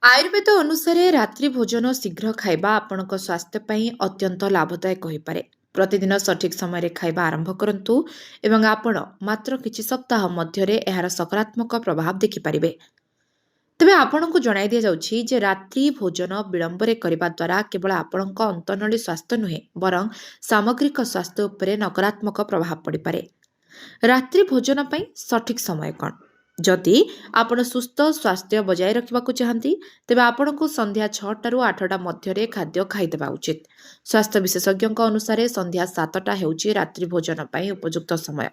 ଆୟୁର୍ବେଦ ଅନୁସାରେ ରାତ୍ରି ଭୋଜନ ଶୀଘ୍ର ଖାଇବା ଆପଣଙ୍କ ସ୍ୱାସ୍ଥ୍ୟ ପାଇଁ ଅତ୍ୟନ୍ତ ଲାଭଦାୟକ ହୋଇପାରେ। ପ୍ରତିଦିନ ସଠିକ୍ ସମୟରେ ଖାଇବା ଆରମ୍ଭ କରନ୍ତୁ ଏବଂ ଆପଣ ମାତ୍ର କିଛି ସପ୍ତାହ ମଧ୍ୟରେ ଏହାର ସକାରାତ୍ମକ ପ୍ରଭାବ ଦେଖିପାରିବେ। ତେବେ ଆପଣଙ୍କୁ ଜଣାଇ ଦିଆଯାଉଛି ଯେ ରାତ୍ରି ଭୋଜନ ବିଳମ୍ବରେ କରିବା ଦ୍ୱାରା କେବଳ ଆପଣଙ୍କ ଅନ୍ତନଳୀ ସ୍ୱାସ୍ଥ୍ୟ ନୁହେଁ ବରଂ ସାମଗ୍ରିକ ସ୍ୱାସ୍ଥ୍ୟ ଉପରେ ନକାରାତ୍ମକ ପ୍ରଭାବ ପଡ଼ିପାରେ। ରାତ୍ରି ଭୋଜନ ପାଇଁ ସଠିକ୍ ସମୟ କ'ଣ? ଯଦି ଆପଣ ସୁସ୍ଥ ସ୍ୱାସ୍ଥ୍ୟ ବଜାୟ ରଖିବାକୁ ଚାହାନ୍ତି ତେବେ ଆପଣଙ୍କୁ ସନ୍ଧ୍ୟା 6ଟାରୁ 8ଟା ମଧ୍ୟରେ ଖାଦ୍ୟ ଖାଇଦେବା ଉଚିତ। ସ୍ୱାସ୍ଥ୍ୟ ବିଶେଷଜ୍ଞଙ୍କ ଅନୁସାରେ ସନ୍ଧ୍ୟା 7ଟା ହେଉଛି ରାତ୍ରି ଭୋଜନ ପାଇଁ ଉପଯୁକ୍ତ ସମୟ।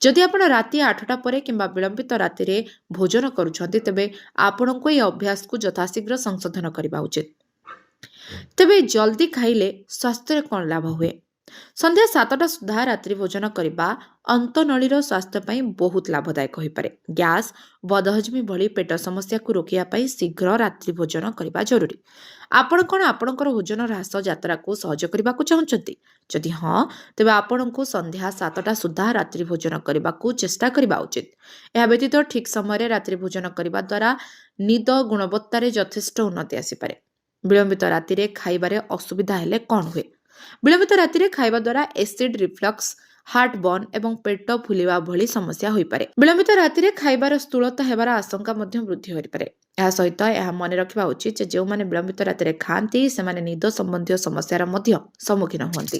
ଯଦି ଆପଣ ରାତି 8ଟା ପରେ କିମ୍ବା ବିଳମ୍ବିତ ରାତିରେ ଭୋଜନ କରୁଛନ୍ତି ତେବେ ଆପଣଙ୍କୁ ଏହି ଅଭ୍ୟାସକୁ ଯଥାଶୀଘ୍ର ସଂଶୋଧନ କରିବା ଉଚିତ। ତେବେ ଜଲ୍ଦି ଖାଇଲେ ସ୍ୱାସ୍ଥ୍ୟରେ କ'ଣ ଲାଭ ହୁଏ? ସନ୍ଧ୍ୟା 7ଟା ସୁଦ୍ଧା ରାତ୍ରି ଭୋଜନ କରିବା ଅନ୍ତନଳୀର ସ୍ୱାସ୍ଥ୍ୟ ପାଇଁ ବହୁତ ଲାଭଦାୟକ ହୋଇପାରେ। ଗ୍ୟାସ୍, ବଦହଜମି ଭଳି ପେଟ ସମସ୍ୟାକୁ ରୋକିବା ପାଇଁ ଶୀଘ୍ର ରାତ୍ରି ଭୋଜନ କରିବା ଜରୁରୀ। ଆପଣ କ'ଣ ଆପଣଙ୍କର ଓଜନ ହ୍ରାସ ଯାତ୍ରାକୁ ସହଜ କରିବାକୁ ଚାହୁଁଛନ୍ତି? ଯଦି ହଁ, ତେବେ ଆପଣଙ୍କୁ ସନ୍ଧ୍ୟା 7ଟା ସୁଦ୍ଧା ରାତ୍ରି ଭୋଜନ କରିବାକୁ ଚେଷ୍ଟା କରିବା ଉଚିତ। ଏହା ବ୍ୟତୀତ ଠିକ୍ ସମୟରେ ରାତ୍ରି ଭୋଜନ କରିବା ଦ୍ୱାରା ନିଦ ଗୁଣବତ୍ତାରେ ଯଥେଷ୍ଟ ଉନ୍ନତି ଆସିପାରେ। ବିଳମ୍ବିତ ରାତିରେ ଖାଇବାରେ ଅସୁବିଧା ହେଲେ କ'ଣ ହୁଏ? ବିଳମ୍ବିତ ରାତିରେ ଖାଇବା ଦ୍ୱାରା ଏସିଡ୍ ରିଫ୍ଲକ୍ସ, ହାର୍ଟ ବର୍ନ ଏବଂ ପେଟ ଫୁଲିବା ଭଳି ସମସ୍ୟା ହୋଇପାରେ। ବିଳମ୍ବିତ ରାତିରେ ଖାଇବାର ସ୍ଥୂଳତା ହେବାର ଆଶଙ୍କା ମଧ୍ୟ ବୃଦ୍ଧି ହୋଇପାରେ। ଏହା ସହିତ ଏହା ମନେ ରଖିବା ଉଚିତ ଯେ ଯେଉଁମାନେ ବିଳମ୍ବିତ ରାତିରେ ଖାଆନ୍ତି ସେମାନେ ନିଦ ସମ୍ବନ୍ଧୀୟ ସମସ୍ୟାର ମଧ୍ୟ ସମ୍ମୁଖୀନ ହୁଅନ୍ତି।